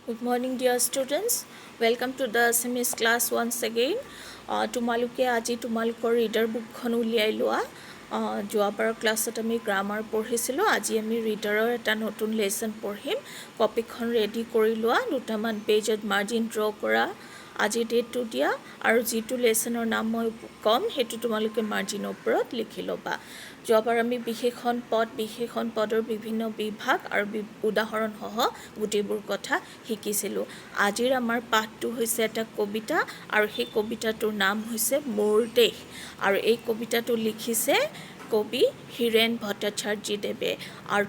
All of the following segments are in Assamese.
Good morning, dear students. Welcome to the SMS class once again. তোমালোকে আজি তোমালোকৰ ৰিডাৰ বুকখন উলিয়াই লোৱা। যোৱাবাৰ ক্লাছত আমি গ্ৰামাৰ পঢ়িছিলোঁ। আজি আমি ৰিডাৰৰ এটা নতুন লেচন পঢ়িম। কপিখন ৰেডি কৰি লোৱা, দুটামান পেজত মাৰ্জিন ড্ৰ কৰা, আজি ডেটটো দিয়া আৰু যিটো লেচনৰ নাম মই ক'ম সেইটো তোমালোকে মাৰ্জিনৰ ওপৰত লিখি ল'বা। যোৱাবাৰ আমি বিশেষণ পদৰ বিভিন্ন বিভাগ আৰু উদাহৰণসহ গোটেইবোৰ কথা শিকিছিলোঁ। আজিৰ আমাৰ পাঠটো হৈছে এটা কবিতা আৰু সেই কবিতাটোৰ নাম হৈছে মোৰ দেশ আৰু এই কবিতাটো লিখিছে কবি হীৰেণ ভট্টাচাৰ্যদেৱে। আৰু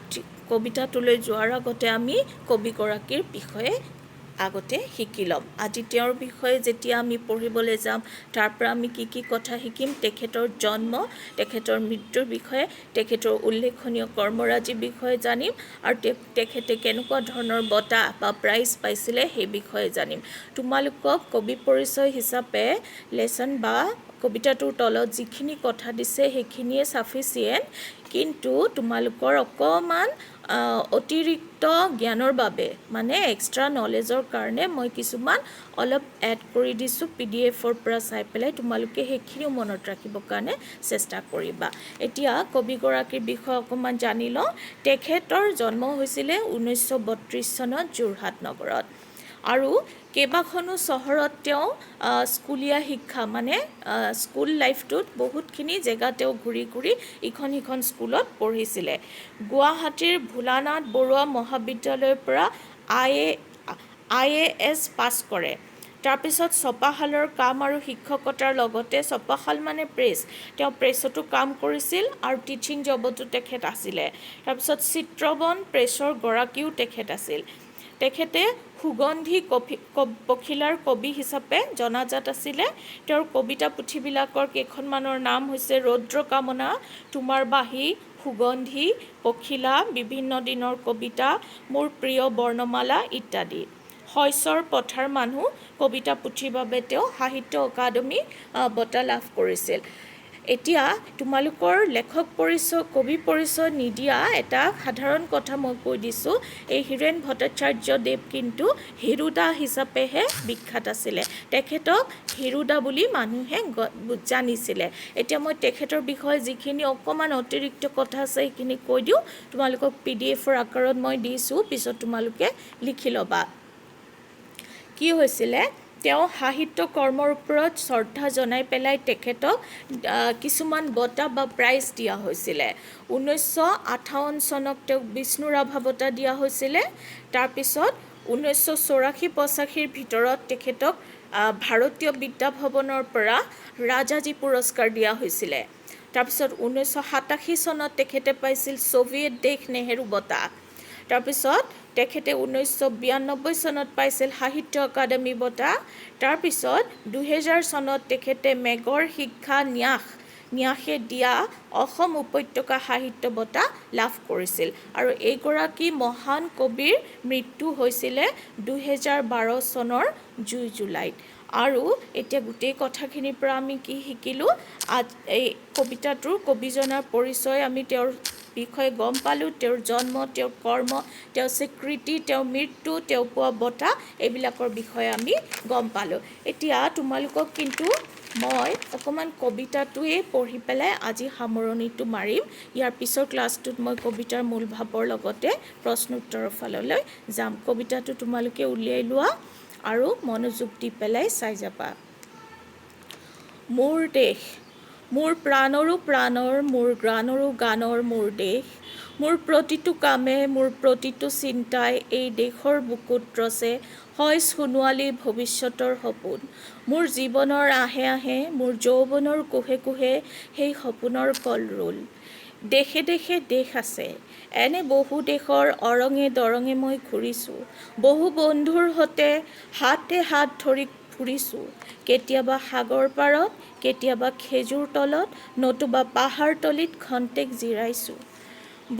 কবিতাটোলৈ যোৱাৰ আগতে আমি কবিগৰাকীৰ বিষয়ে আগতে শিকি ল'ম। আজি তেওঁৰ বিষয়ে যেতিয়া আমি পঢ়িবলৈ যাম তাৰ পৰা আমি কি কথা শিকিম, তেখেতৰ জন্ম, তেখেতৰ মৃত্যুৰ বিষয়ে, তেখেতৰ উল্লেখনীয় কৰ্মৰাজিৰ বিষয়ে জানিম আৰু তেখেতে কেনেকুৱা ধৰণৰ বঁটা বা প্ৰাইজ পাইছিলে সেই বিষয়ে জানিম। তোমালোকক কবি পৰিচয় হিচাপে লেচন বা কবিতাটোৰ তলত যিখিনি কথা দিছে সেইখিনিয়ে ছাফিচিয়েণ্ট, কিন্তু তোমালোকৰ অকণমান অতিৰিক্ত জ্ঞানৰ বাবে মানে এক্সট্ৰা নলেজৰ কাৰণে মই কিছুমান অলপ এড কৰি দিছোঁ PDF-ৰ পৰা চাই পেলাই। তোমালোকে সেইখিনিও মনত ৰাখিবৰ কাৰণে চেষ্টা কৰিবা। এতিয়া কবিগৰাকীৰ বিষয়ে অকণমান জানি লওঁ। তেখেতৰ জন্ম হৈছিলে 1932 চনত যোৰহাট নগৰত আৰু কেইবাখনো চহৰত তেওঁ স্কুলীয়া শিক্ষা মানে স্কুল লাইফটোত বহুতখিনি জেগা তেওঁ ঘূৰি ইখন সিখন স্কুলত পঢ়িছিলে। গুৱাহাটীৰ ভোলানাথ বৰুৱা মহাবিদ্যালয়ৰ পৰা IAS পাছ কৰে। তাৰপিছত ছপাশালৰ কাম আৰু শিক্ষকতাৰ লগতে, ছপাশাল মানে প্ৰেছ, তেওঁ প্ৰেছতো কাম কৰিছিল আৰু টিচিং জবতো তেখেত আছিলে। তাৰপিছত চিত্ৰবন প্ৰেছৰ গৰাকীও তেখেত আছিল। তেখেতে সুগন্ধি পখিলাৰ কবি হিচাপে জনাজাত আছিলে। তেওঁৰ কবিতা পুথিবিলাকৰ কেইখনমানৰ নাম হৈছে ৰৌদ্ৰ কামনা, তোমাৰ বাঁহী, সুগন্ধি পখিলা, বিভিন্ন দিনৰ কবিতা, মোৰ প্ৰিয় বৰ্ণমালা ইত্যাদি। শইচৰ পথাৰ মানুহ কবিতা পুথিৰ বাবে তেওঁ সাহিত্য অকাডেমি বঁটা লাভ কৰিছিল। এতিয়া তোমালোকৰ লেখক পৰিচয়, কবি পৰিচয় নিদিয়া এটা সাধাৰণ কথা মই কৈ দিছোঁ। এই হীৰেণ ভট্টাচাৰ্যদেৱ কিন্তু হিৰুদা হিচাপেহে বিখ্যাত আছিলে। তেখেতক হিৰুদা বুলি মানুহে জানিছিলে। এতিয়া মই তেখেতৰ বিষয়ে যিখিনি অকণমান অতিৰিক্ত কথা আছে সেইখিনি কৈ দিওঁ। তোমালোকক PDF-ৰ আকাৰত মই দিছোঁ, পিছত তোমালোকে লিখি ল'বা। কি হৈছিলে, তেওঁ সাহিত্য কৰ্মৰ ওপৰত শ্ৰদ্ধা জনাই পেলাই তেখেতক কিছুমান বঁটা বা প্ৰাইজ দিয়া হৈছিলে। 1958 চনত তেওঁক বিষ্ণুৰাভা বঁটা দিয়া হৈছিলে। তাৰপিছত 1984-85 ভিতৰত তেখেতক ভাৰতীয় বিদ্যাভৱনৰ পৰা ৰাজাজী পুৰস্কাৰ দিয়া হৈছিলে। তাৰপিছত 1987 চনত তেখেতে পাইছিল ছ'ভিয়েট দেশ নেহেৰু বঁটা। তাৰপিছত তেখেতে 1992 চনত পাইছিল সাহিত্য অকাডেমি বঁটা। তাৰপিছত 2000 চনত তেখেতে মেগৰ শিক্ষা ন্যাসে দিয়া অসম উপত্যকা সাহিত্য বঁটা লাভ কৰিছিল। আৰু এইগৰাকী মহান কবিৰ মৃত্যু হৈছিলে 2012 চনৰ 2 জুলাইত। আৰু এতিয়া গোটেই কথাখিনিৰ পৰা আমি কি শিকিলোঁ, এই কবিতাটোৰ কবিজনাৰ পৰিচয় আমি তেওঁৰ বিষয়ে গম পালোঁ, তেওঁৰ জন্ম, তেওঁৰ কৰ্ম, তেওঁৰ স্বীকৃতি, তেওঁৰ মৃত্যু, তেওঁ পোৱা বঁটা, এইবিলাকৰ বিষয়ে আমি গম পালোঁ। এতিয়া তোমালোকক কিন্তু মই অকণমান কবিতাটোৱে পঢ়ি পেলাই আজি সামৰণিটো মাৰিম। ইয়াৰ পিছৰ ক্লাছটোত মই কবিতাৰ মূল ভাৱৰ লগতে প্ৰশ্ন উত্তৰৰ ফাললৈ যাম। কবিতাটো তোমালোকে উলিয়াই লোৱা আৰু মনোযোগ দি পেলাই চাই যাবা। মোৰ দেশ, মোৰ প্ৰাণৰো প্ৰাণৰ, মোৰ গানৰো গানৰ মোৰ দেশ, মোৰ প্ৰতিটো কামে, মোৰ প্ৰতিটো চিন্তাই এই দেশৰ বুকুত ৰচে হয় সোণোৱালী ভৱিষ্যতৰ সপোন। মোৰ জীৱনৰ আহে আহে, মোৰ যৌৱনৰ কোহে কোহে সেই সপোনৰ কলৰোল। দেশে দেশে দেশ আছে, এনে বহু দেশৰ অৰঙে দৰঙে মই ঘূৰিছোঁ, বহু বন্ধুৰ সতে হাতে হাত ধৰি ফুৰিছোঁ। কেতিয়াবা সাগৰ পাৰত, কেতিয়াবা খেজুৰ তলত, নতুবা পাহাৰতলিত খন্তেক জিৰাইছোঁ।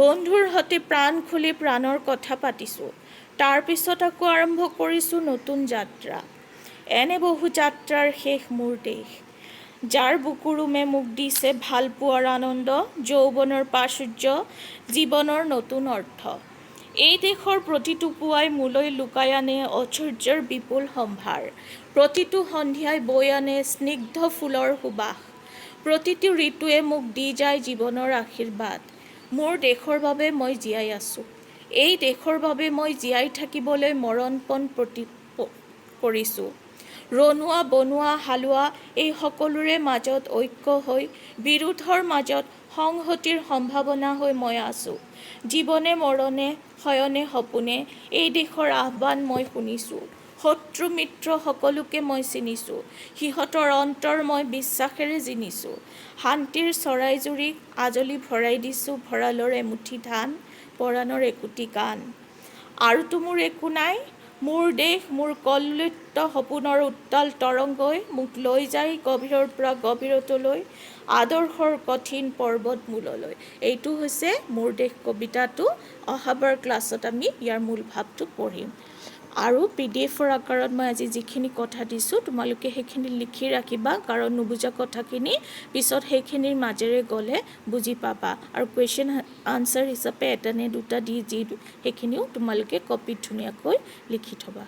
বন্ধুৰ সতে প্ৰাণ খুলি প্ৰাণৰ কথা পাতিছোঁ, তাৰপিছত আকৌ আৰম্ভ কৰিছোঁ নতুন যাত্ৰা। এনে বহু যাত্ৰাৰ শেষ মোৰ দেশ, যাৰ বুকুৰুমে মোক দিছে ভাল পোৱাৰ আনন্দ, যৌৱনৰ প্ৰাচুৰ্য, জীৱনৰ নতুন অৰ্থ। এই দেশৰ প্ৰতিটো পুৱাই মোলৈ লুকাই আনে ঐশ্বৰ্যৰ বিপুল সম্ভাৰ। প্ৰতিটো সন্ধিয়াই বৈ আনে স্নিগ্ধ ফুলৰ সুবাস। প্ৰতিটো ঋতুৱে মোক দি যায় জীৱনৰ আশীৰ্বাদ। মোৰ দেশৰ বাবে মই জীয়াই আছোঁ। এই দেশৰ বাবে মই জীয়াই থাকিবলৈ মৰণপণ কৰিছোঁ। ৰনোৱা বনোৱা হালোৱা এই সকলোৰে মাজত ঐক্য হৈ বিৰোধৰ মাজত সংহতিৰ সম্ভাৱনা হৈ মই আছোঁ। জীৱনে মৰণে শয়নে সপোনে এই দেশৰ আহ্বান মই শুনিছোঁ। শত্ৰু মিত্ৰ সকলোকে মই চিনিছোঁ। সিহঁতৰ অন্তৰ মই বিশ্বাসেৰে জিনিছোঁ। শান্তিৰ চৰাইজুৰিক আজলি ভৰাই দিছোঁ ভঁৰালৰ এমুঠি ধান, পৰাণৰ একোটি গান। আৰুতো মোৰ একো নাই, মোৰ দেশ মোৰ কল্লোলিত সপোনৰ উত্তাল তৰংগই মোক লৈ যায় গভীৰৰ পৰা গভীৰতলৈ, আদৰ্শৰ কঠিন পৰ্বতমূললৈ। এইটো হৈছে মোৰ দেশ কবিতাটো। অহাবাৰ ক্লাছত আমি ইয়াৰ মূল ভাৱটো পঢ়িম। আৰু PDF-ৰ আকাৰত মই আজি যিখিনি কথা দিছোঁ তোমালোকে সেইখিনি লিখি ৰাখিবা, কাৰণ নুবুজা কথাখিনি পিছত সেইখিনিৰ মাজেৰে গ'লে বুজি পাবা। আৰু কুৱেশ্যন আনচাৰ হিচাপে এটা নে দুটা দি সেইখিনিও তোমালোকে কপিত ধুনীয়াকৈ লিখি থ'বা।